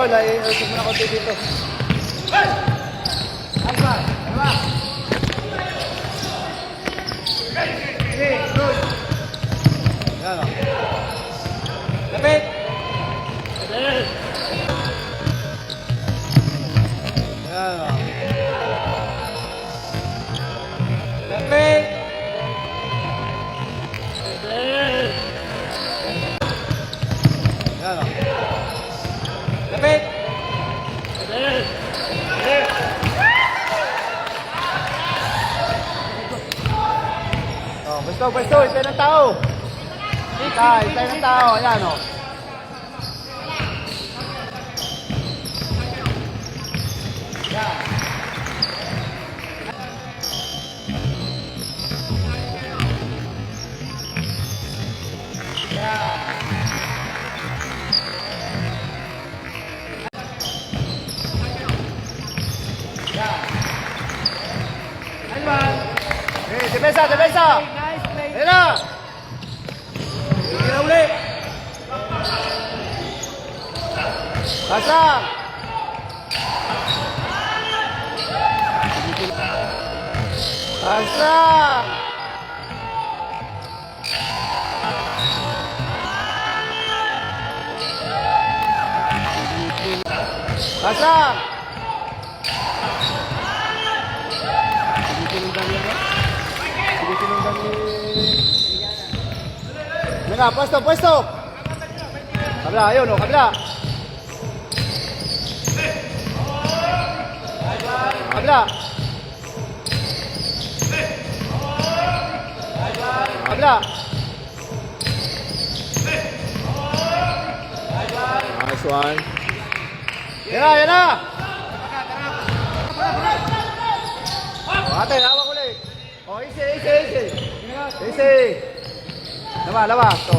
Roll, ay usap mo na konti dito. Alba. Okay, roll. Yan o. Lapit. Yan o. Lapit. Yan o. Lapit. Pwesto, isa ng tao. Isa ng tao, ayan o. Yan. Defensa! Ayan na! Sige na uli! Pasang! Pasang! Pasang! Mira, puesto. Kabila, ayun o, kabila. Kabila. Nice one. Yan na. Ate, hawak ulit. Oh, easy. Lawa. To.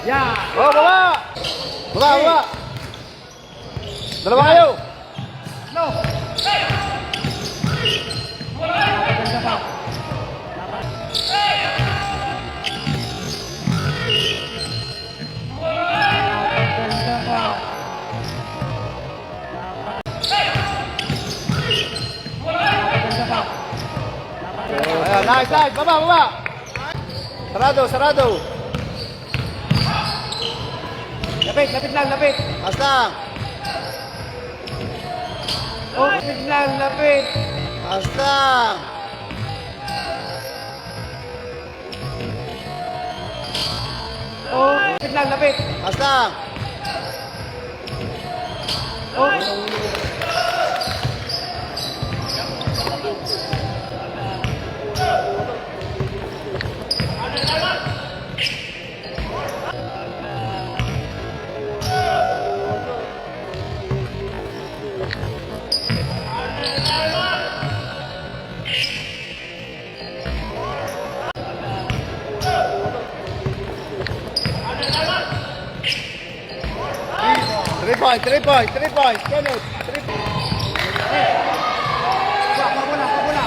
Ya. Oh, baba. Dalawa kayo. No. Nice. Baba. Sarado. Lapit lang. Basta. Lapit. Basta. Lapit. Basta. Three points. Kenneth. 3 points. Pabola.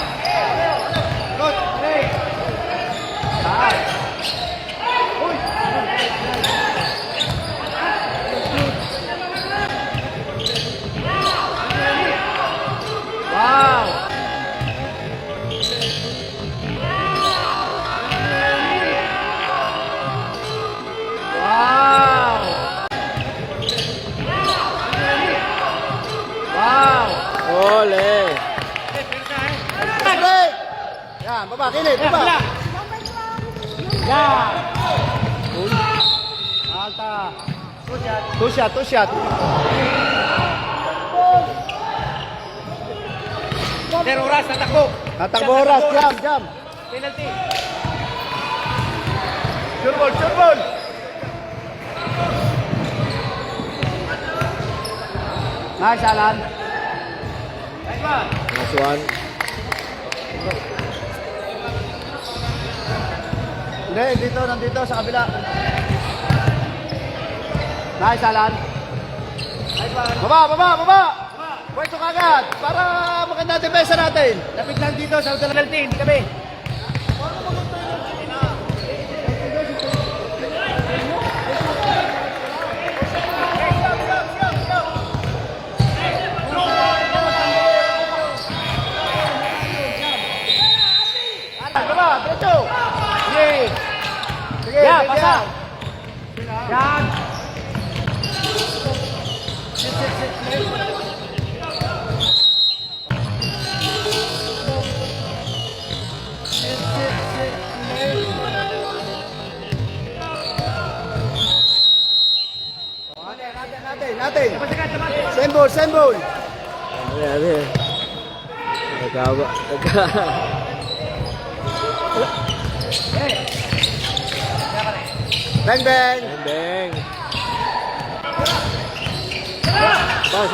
Good. 3. Wow. Ole. Yan, baba, kilit, baba. Yan. Alta. Two shot. Oras, natakbo oras, jam. Penalty. Sure ball. Nice, Alan. Nice one. Hindi, nandito sa kabila. Nice, Alan. Baba! Pwesto kagad para maganda depensa natin. Lapit lang dito sa penalty, hindi kami. Baba, diretso. Sige. Sige, Yan, sige. basa. Yan. Natin. Send ball. Ano. Nagkawa. Bang. Beng. Pas.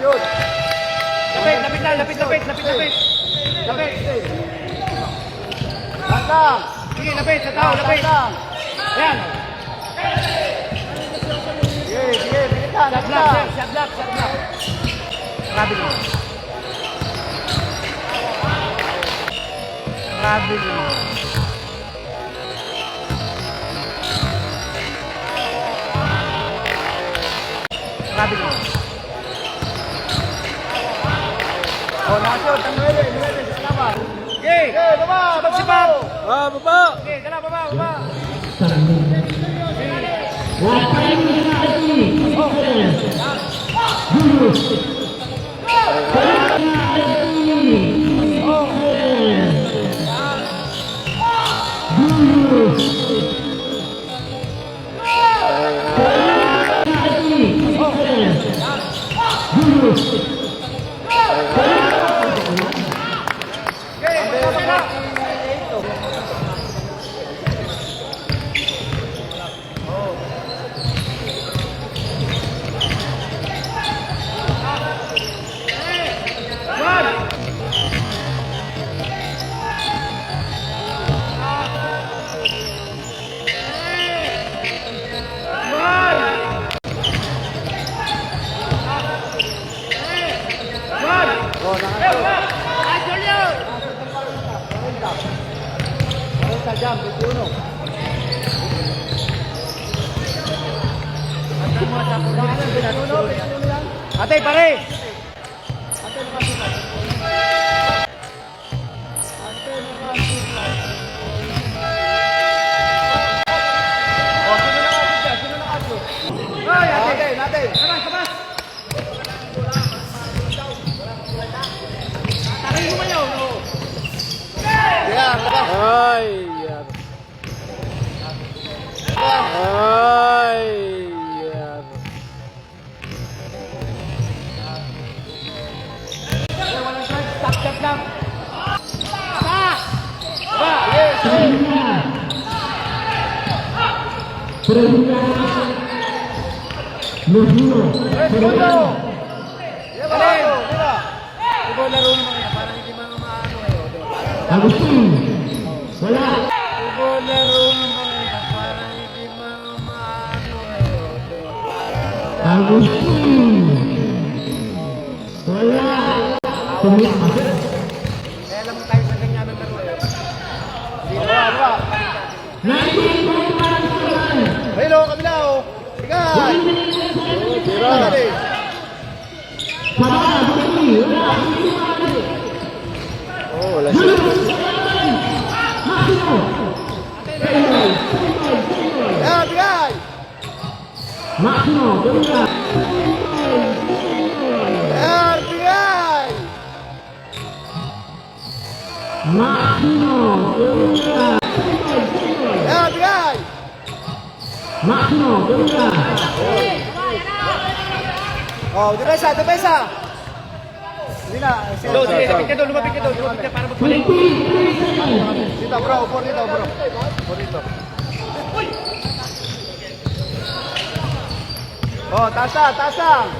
Shoot. Lapit. Bantang. Sige, lapit sa tao, lapit. Bantang. Yan. Sige, bilisan. Shot block. Grabe naman. Oh, na-shoot. Ang 9. Salamat. Okay. Okay, baba. Sipag. Baba. Okay, tara, baba. Ate, pare. Natin. Takin mo ba yun? Yeah, baba. Ay. Stop lang. Ikaw laro naman kaya para hindi mga maano kayo. Agustin, wala. Ikaw laro naman kaya para hindi mga maano kayo. Agustin, wala. Tumit. Kaya alam mo tayo sa ganyan ng laro eh. Baba. Ayun o, kabila o. Sigan. Dali. Oh, wala siya. Yan, bigay. Maximo, tumira. Yan, bigay. Maximo, tumira. Yan, bigay. Maximo, tumira. Oh, depensa. Hindi na. Do, sige, lumapit ka doon para magbalik. Dito, bro. Upo dito, bro. Upo dito. Oh, tasa, tasa.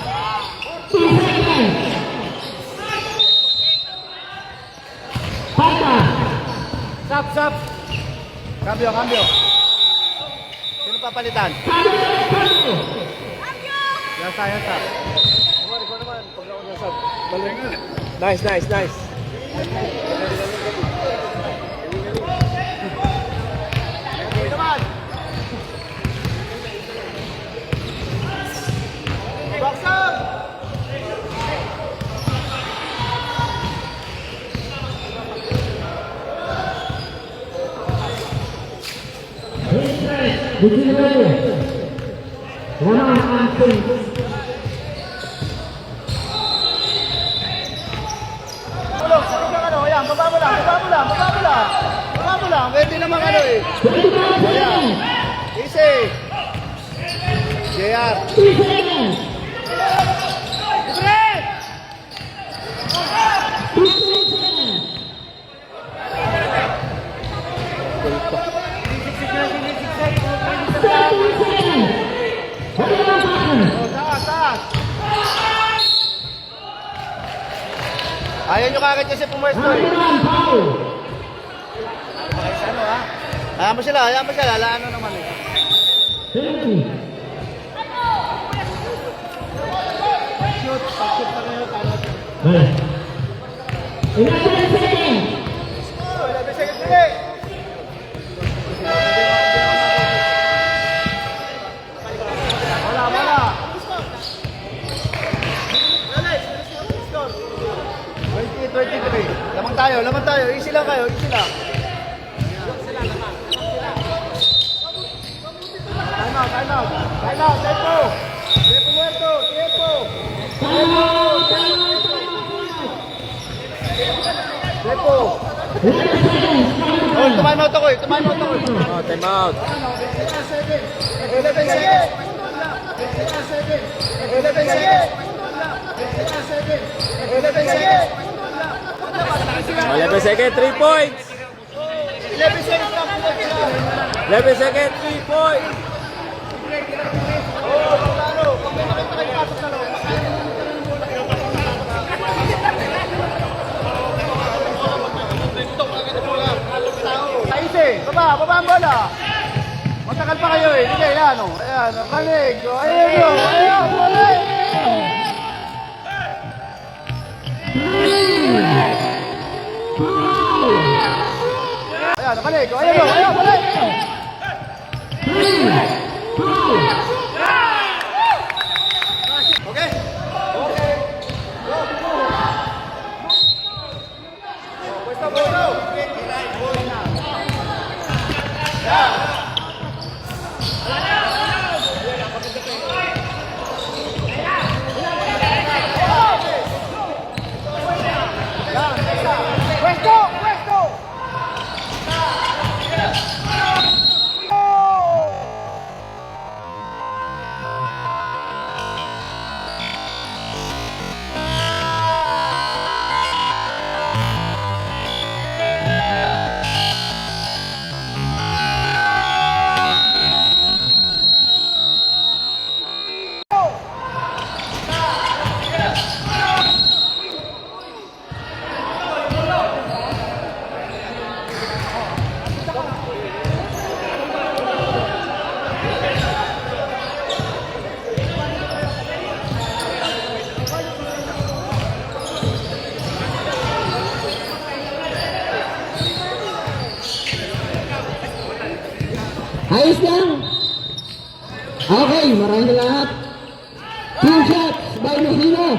2 seconds. Falta. Stop, stop. Cambio, cambio. Sino papalitan? Cambio. Yasa, yasa. Nice, nice, nice. Okay naman. Baksak! Begini lagi. Lama anting. Tulog, tulog lang ano. Ayan, baba mo lang, baba mo lang, baba mo lang. Baba mo lang, pwede naman ano eh. Ayan. Easy. JR. 2 seconds. 2 seconds. Oh, taas, taas. Ayaw nyo kagad kasi pumwesto eh. Okay, sa ano ha? Hayaan mo sila, lalaan mo naman eh. Shoot, pag-shoot pa kayo, tama. Ini 10 seconds. Oh, 11 seconds ulit. Wala, wala. 23. Lamang tayo. Easy lang kayo, easy lang. Time out. Tempo. Tempo muerto, tempo. Tempo. Oh, tumayo ako eh. Oh, time out. 11 seconds. 11 seconds, 3 points. 11 seconds lang. 11 seconds, 3 points. Oh, paano? Pag may nakita kayo pasok sa loob. Easy. Baba ang bola. Matagal pa kayo eh. Sige, yan o. Ayan, panig. Ayan, bola. Ayan, panig. Ayan, bola. Okay. Puesto. Puesto. Ayos lang. Okay, maraming lahat. Team shots by Messina.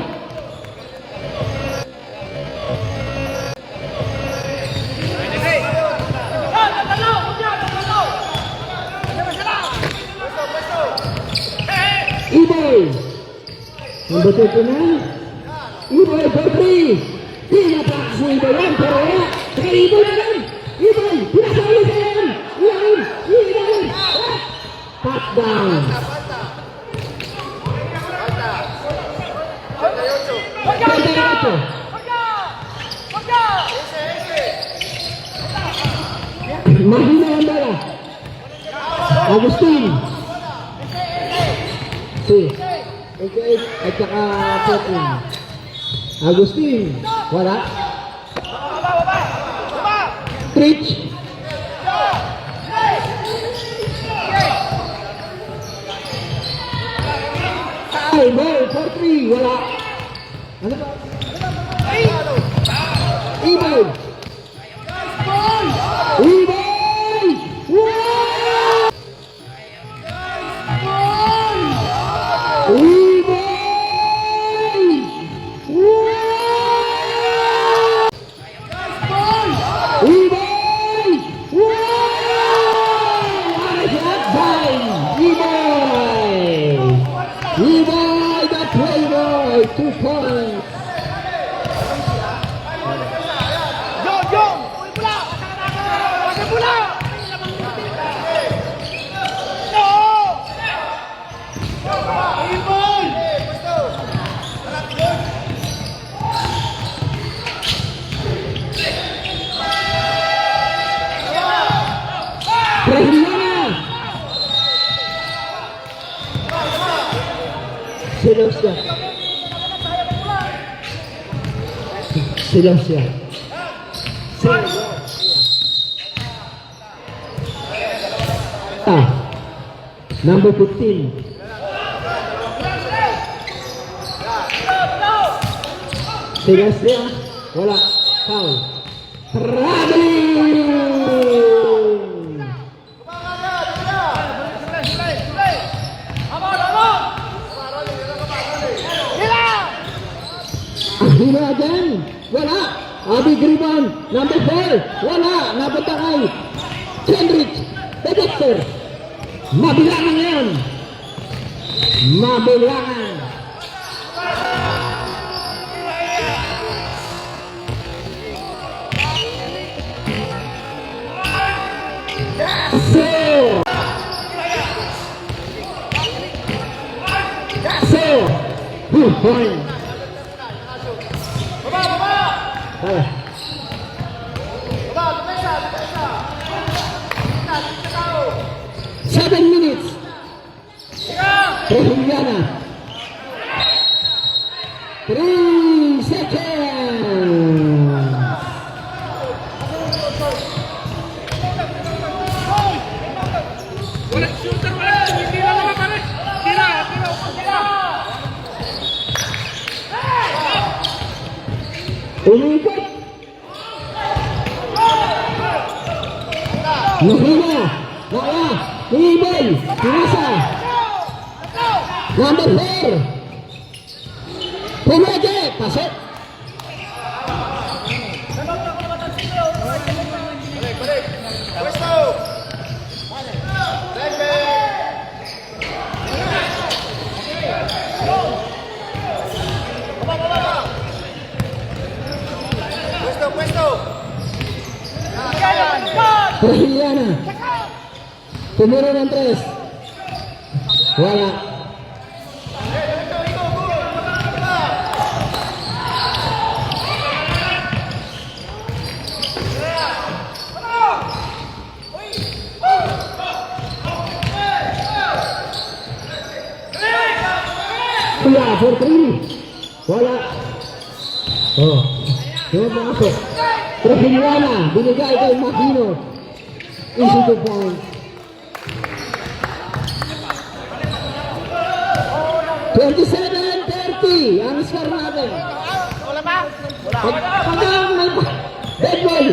Iboy. Number 29. Iboy for 3. Pinapak si Iboy yan, pero wala. Kaya Iboy na lang. Iboy, pinasali sa yan. Ilalim. Cut down. Pagkakato. Mahina ang bola. Agustin. Si. 88 at saka 14. Agustin, wala. Trich. Ay, ball, 4-3, wala. Ano ba? Ibay! Ibay! Wow! Ibay! Wow! Ibay! Wow! What a shot by Ibay! Ibay, the playboy, 2 points. Brahiliana. Silausya. Silausya. Number 15. Silausya. Wala. Foul. Traveling. Ahila again. Wala. Abi Griban. Number 4. Wala. Napunta kay Kendrick. The Dexter. Mabilangan ngayon. Mabilangan. Sir. Sir. 2 points. Baba. 7 minutes. Brahiliana. 3 seconds. Umikot. Nahina. Wala. Ibay. Pinasa. Number 4. Pumede. Pasok. Brahiliana. Tumuro ng 3. Wala. Kuya, 4-3. Wala. Oh. Yung masuk. Brahiliana. Binigay kay Makino. Easy 2 points. 27-30 ang score natin. Wala ba? Pagkakang may dead ball.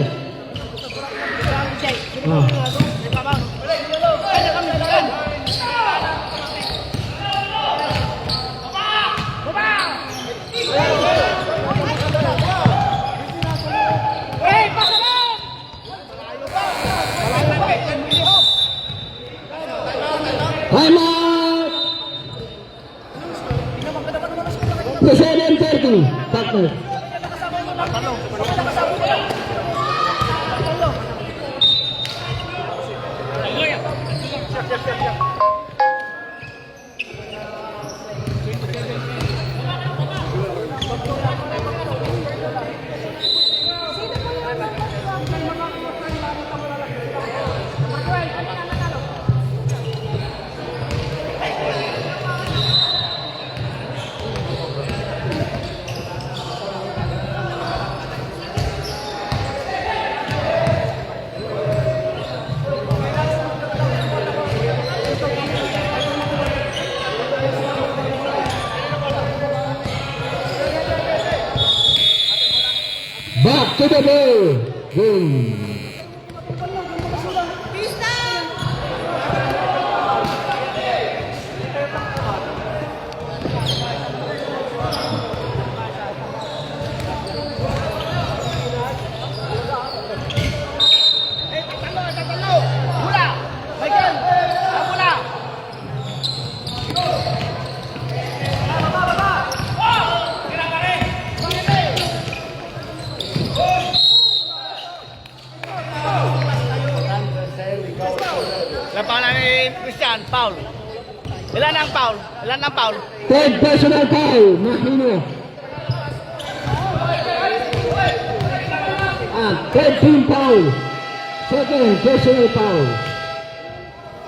Time out. 27-30. Partner. to the ball. Game. Lapangan ni Christian, foul. Ilan ang foul? Ilan ang foul? Third personal foul. Mahino. Third team foul. Second personal foul.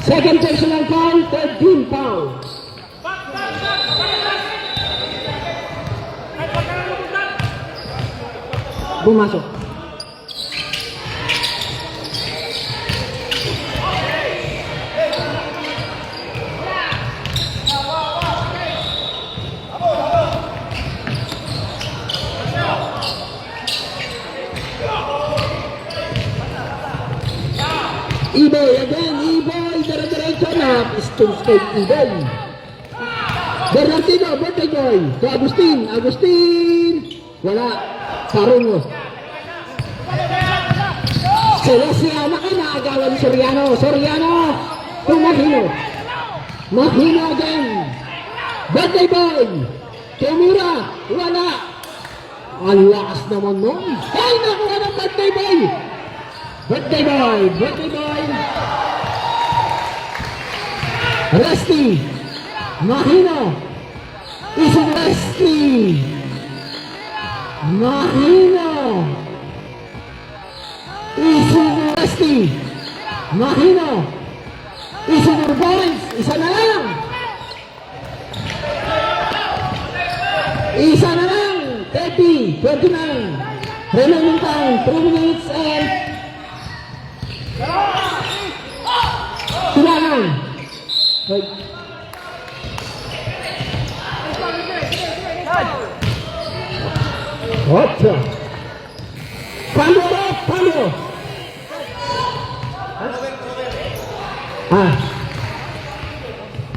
Second personal foul. Third team foul. Bumasok. Iboy again, Iboy, dire-diretso na, Stone State Iboy. Bernardino, birthday boy, to Agustin, wala, Karungo. Celestia, nakinaagawan Soriano, to Mahino again, birthday boy, Kimura, wala. Ang lakas naman nun, ay nakuha ng birthday boy. Birthday boy. Rusty. Mahino. Isin Rusty. Mahino. Isin Rusty. Mahino. Isin Boys. Isa na lang. Isa na lang. 30, 29. Remaining time, 3 minutes and silangan. Baik. Ocho. Cambio.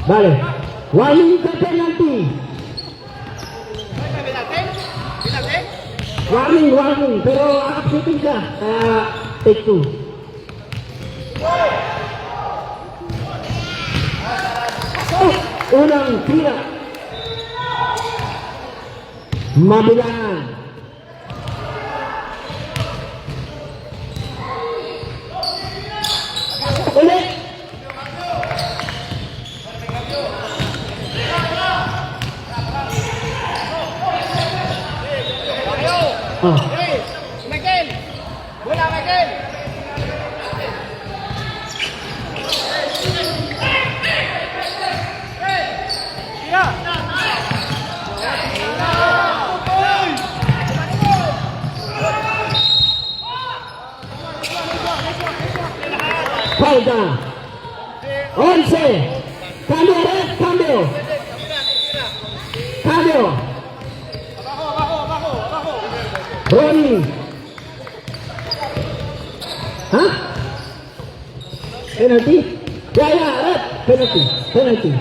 Vale. Warning ke penalty. Warning. Pero akap shooting siya. Kaya take 2. Unang tira. Mabilangan. Ulit. Michael! Bola, Michael! Falta. 11. Cambio. Ronnie. Hah? Penalty? Ya, red. Penalty.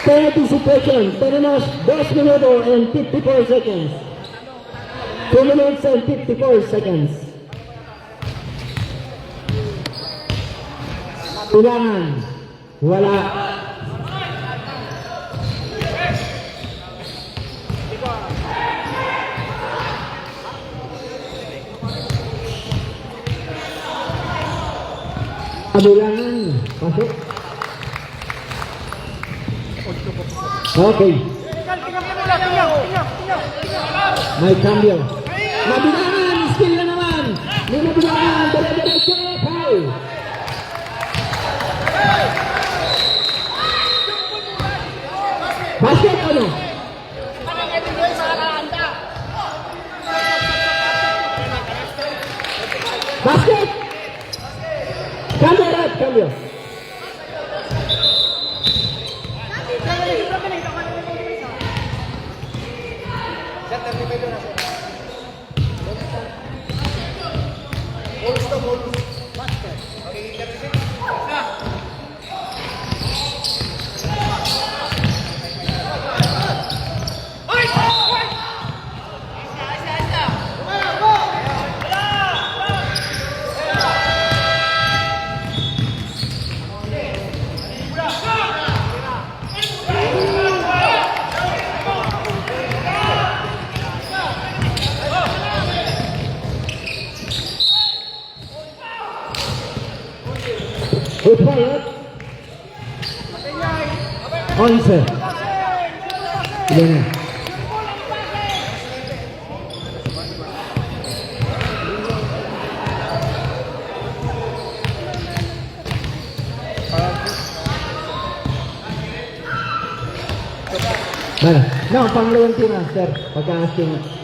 30 situation. Tenemos 2 minutos and 54 seconds. 2 minutes and 54 seconds. Ulangan. Wala. Ulangan. Masuk. Okay. May cambio. Mabilangan, skill na naman. May mabilangan, dire-diretso, foul. Basket ano? Basket. Cambio. Good ball, 11. Ilan na? Mana? No, pangalawang tira, sir. Pagka-asking.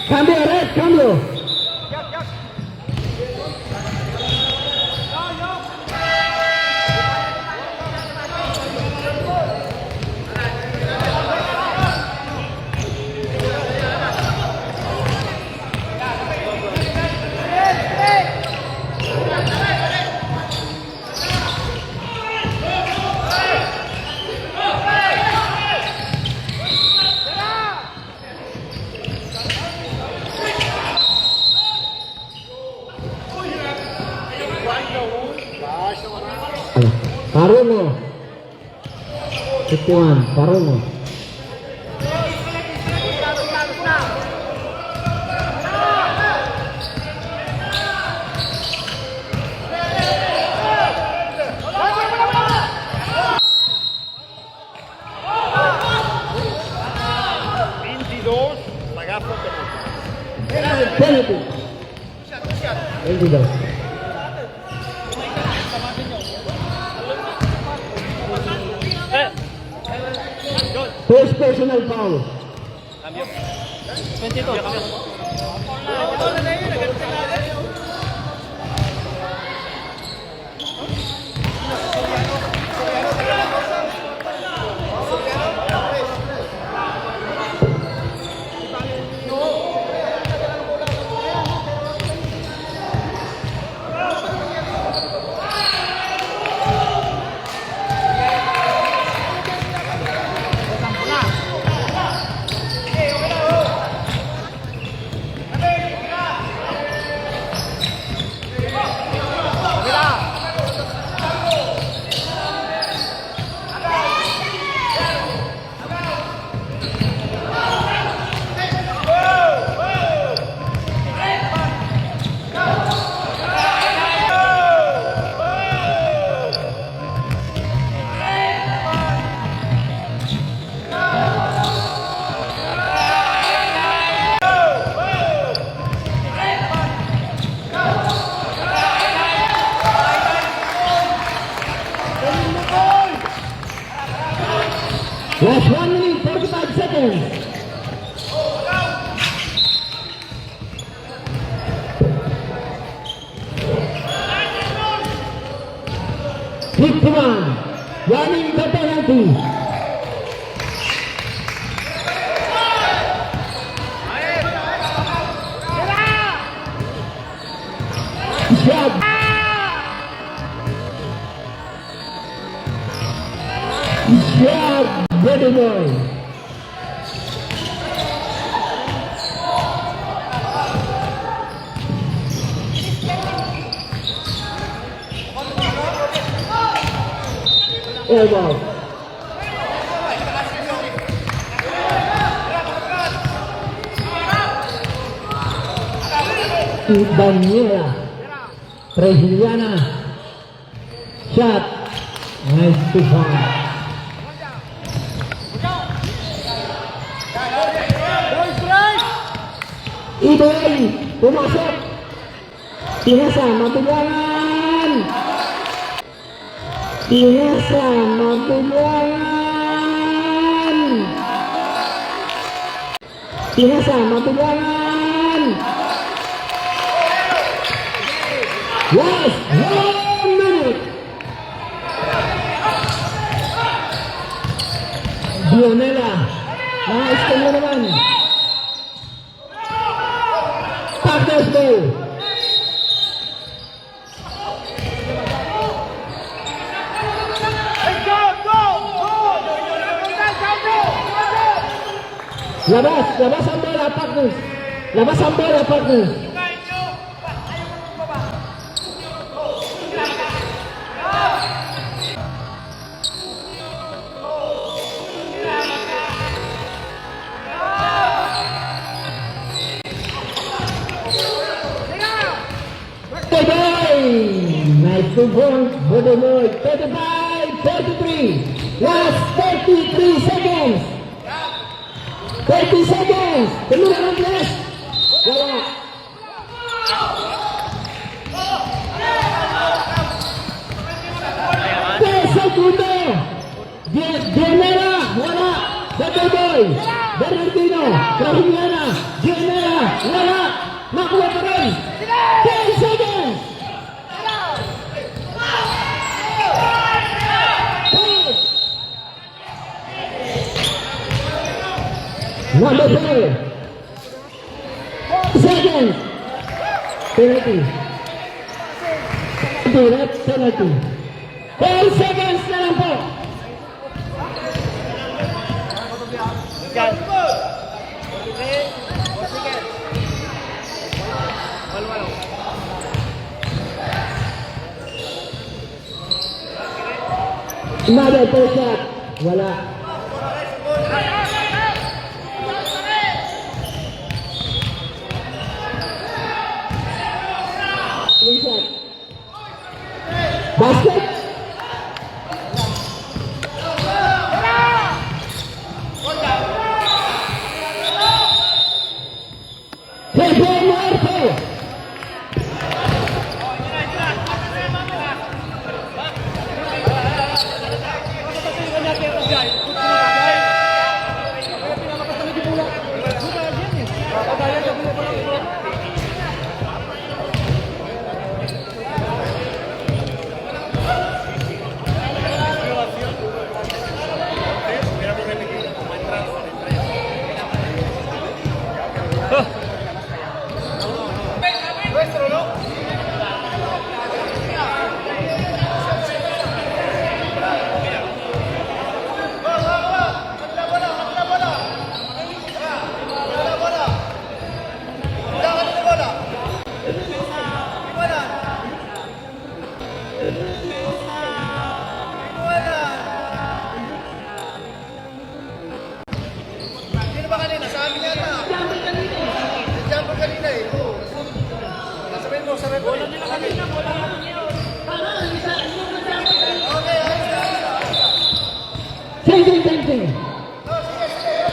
Cambio, red, cambio. Parumo. 51, Parumo. Penalty. 22. First personal foul. Last 1 minute, 45 seconds. Hikman, running the penalty. Shot. Shot. Ready boy. Elbow. Daniela Trejiliana. Shot. Nice to find. Iboy, pumasok. Tinasa, mabilangan. Tinasa, mabilangan. Tinasa, mabilangan. Last 1 minute. Dionela. Naka-scan na naman. Partners ball. Labas ang bola, partners. Labas ang bola, partners. Nice football, Bodomoy, 35-33. Last 33 seconds. 30 seconds. Keluar ang belas. Wala. Segundo. Dionela. Wala. Bodomoy. Bernardino. Rahimiana. Dionela. Wala. Nakuha pa rin. 10 seconds. Number 4. Seconds. Penalty. Penalty. 10 seconds na lang po. Another pull shot. Wala. Basket. Jefe Muerto. Sino ba kanina? Sa amin yan na. Jumper kanina eh. Sasabihin mo sa referee. Bola nila kanina. Bola nila. Okay, ayos na.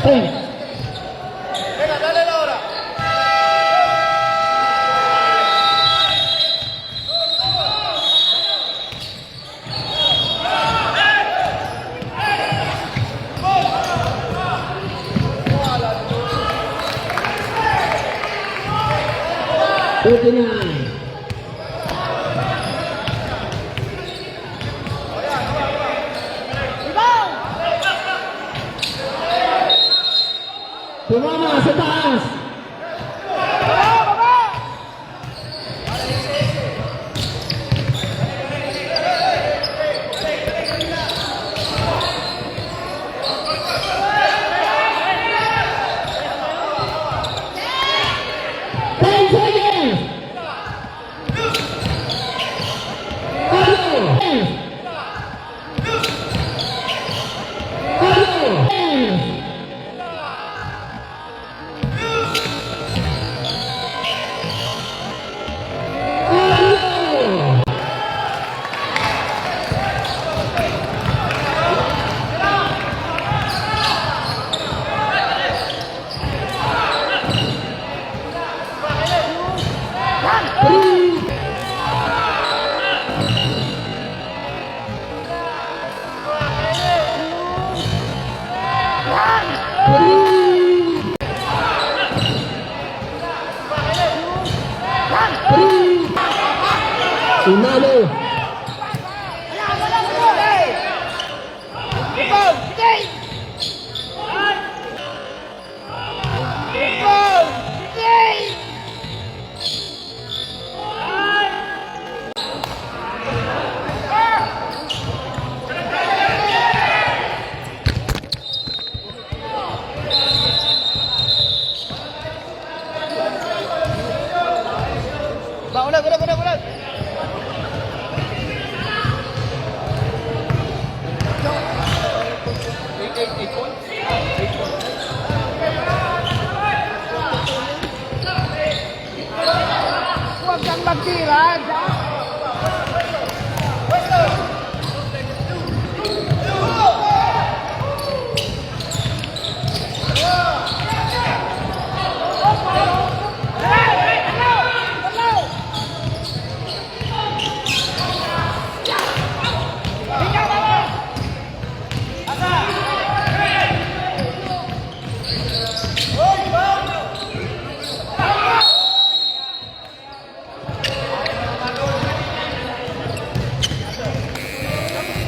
Same. Venga, dale la hora. Thirty-nine. Tumama sa taas. Ten seconds. Umalo. Ulag. Huwag kang magtira.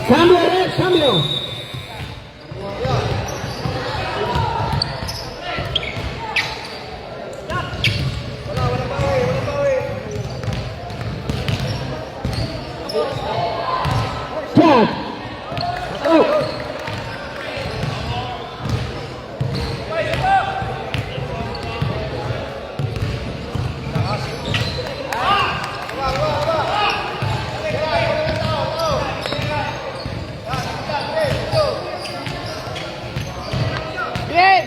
Cambio, Red, cambio. Check. Oh. Bien.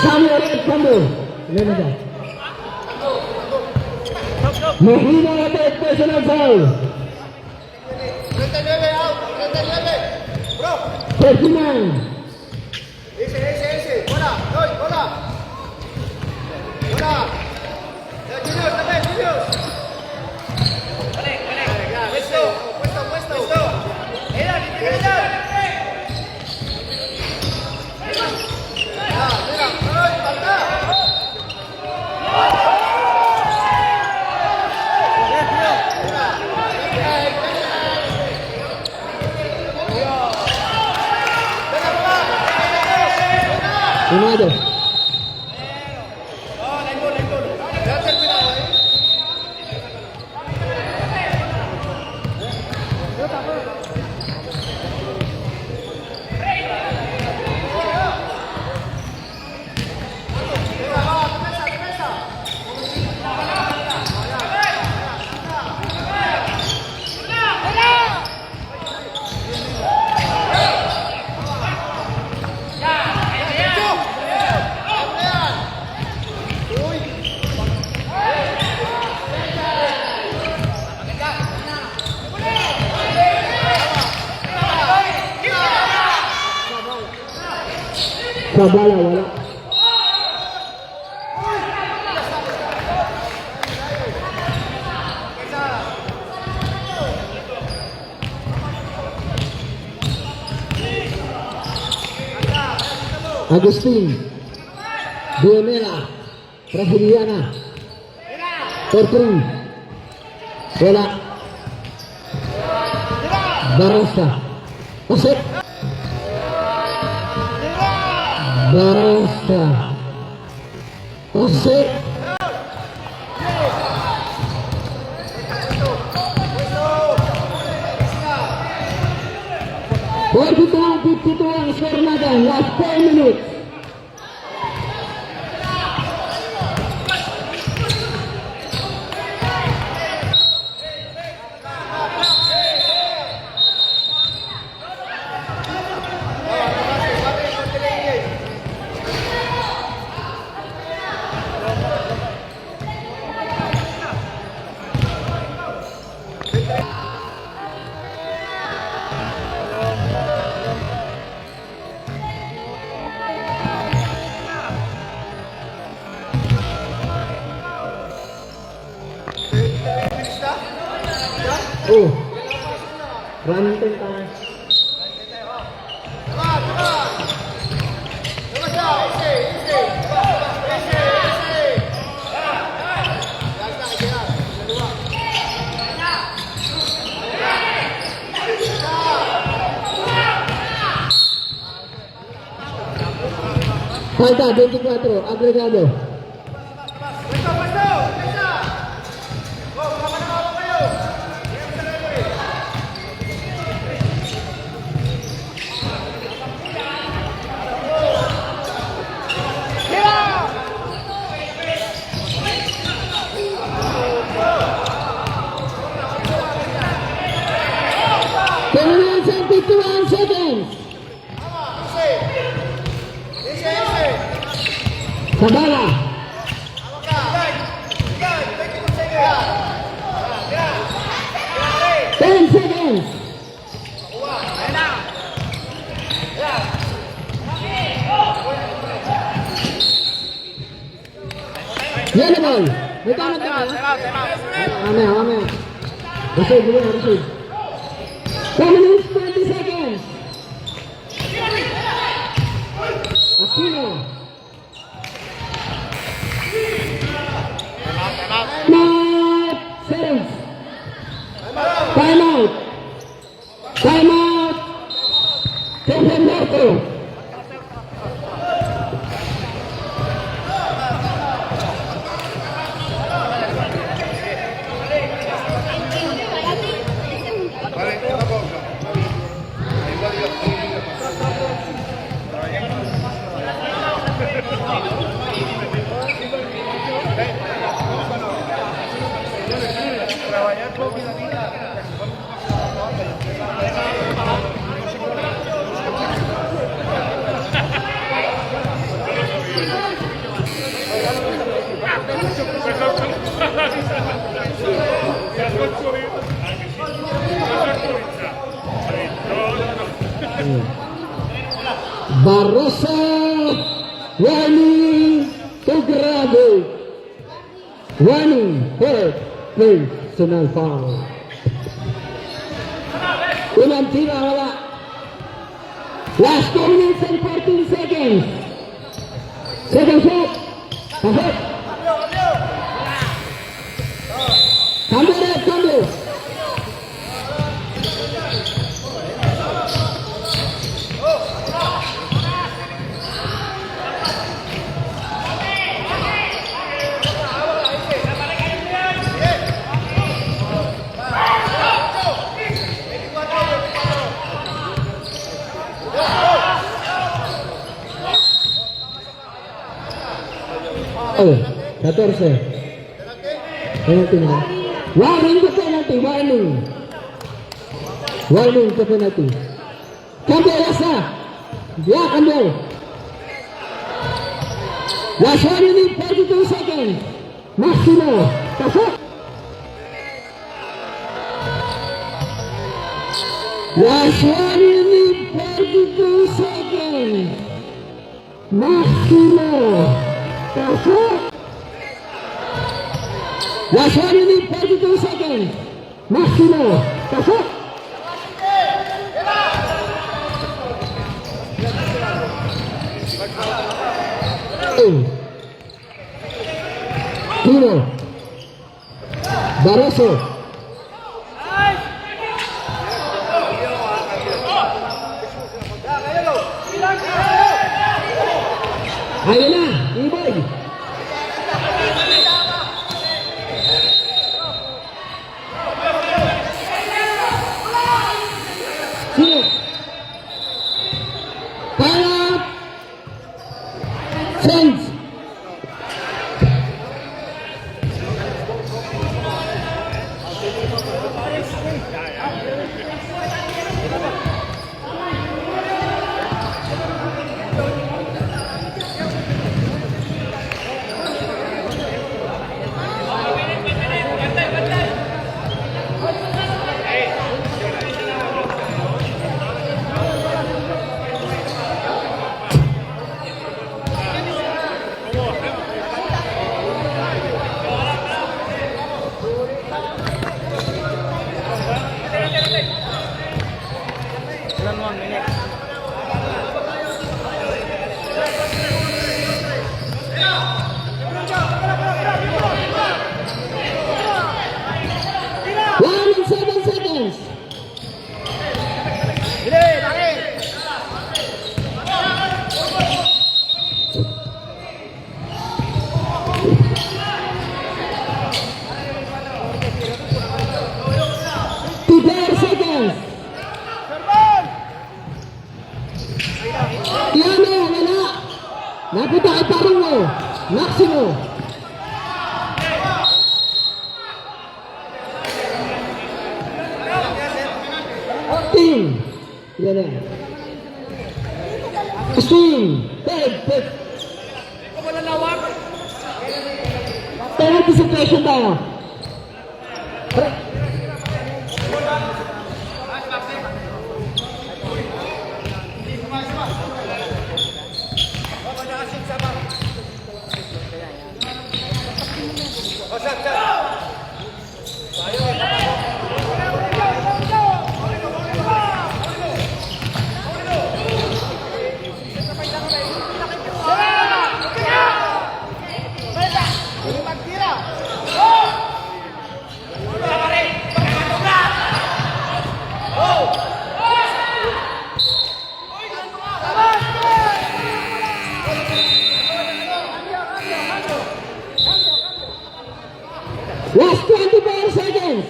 Cambio, Red, cambio. Ilan na? Mahina natin, personal foul. 39 out. 39. Bro. 39. Ese. Bola. Doy, bola. Bola. Ya, Junior, también, Junior. Puesto. Mira. Ay, falta. Sumado. Ya terminado ahí. Sa bala, wala. Agustin Diomela Brasiliana Tertri bola Barossa Osip Barossa Osip Berbicara 52 skor naga last 10 minutes. Oh. Running 10 tayo. Falta 24, agregado. Minutes and 51 seconds. Sabala. 10 seconds. Yellow ball. May tama ka. Mamaya. Receive. 10 minutes, 20 seconds. Aquino. Timeout. Settings. Timeout. Tempo. Barroso warning to grado. Warning for personal foul. Unang tira wala. Last 2 minutes and 14 seconds. Second shot. Pasok. Cambio. Oh, 14. Penalty na. Warning to penalty. Warning to penalty. Cambio, Lasa. Yeah, cambio. Last 1 minute, 42 seconds. Maximo. Pasok. Last 1 minute, 42 seconds. Maximo. Pasok. Last 1 minute, 42 seconds. Maximo. Pasok. Tino. Barroso. Ayun na, Iboy. Sino? Para Saints. Napunta kay Parungo. Maximo. Team. Yan na. Swing. Peg. Anticipation tayo. Last 24 seconds.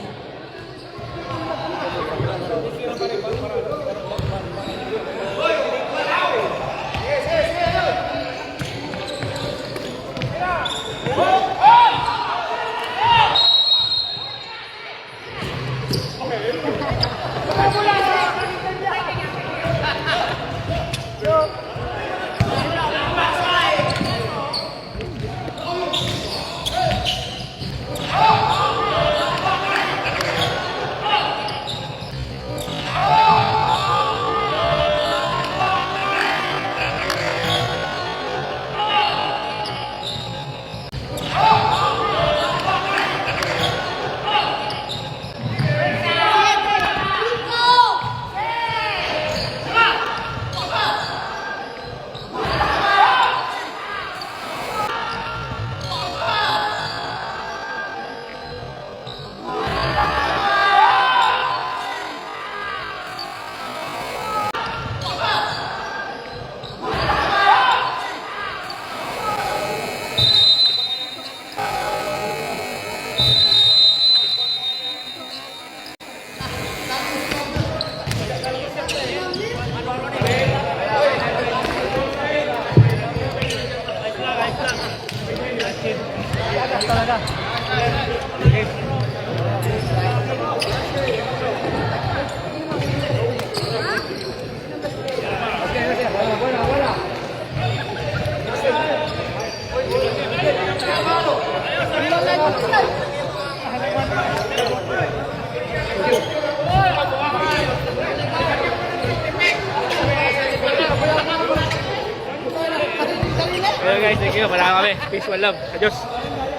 Ayan guys, thank you. Marami kami. Peace, one love. Adios.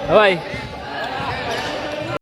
Bye-bye.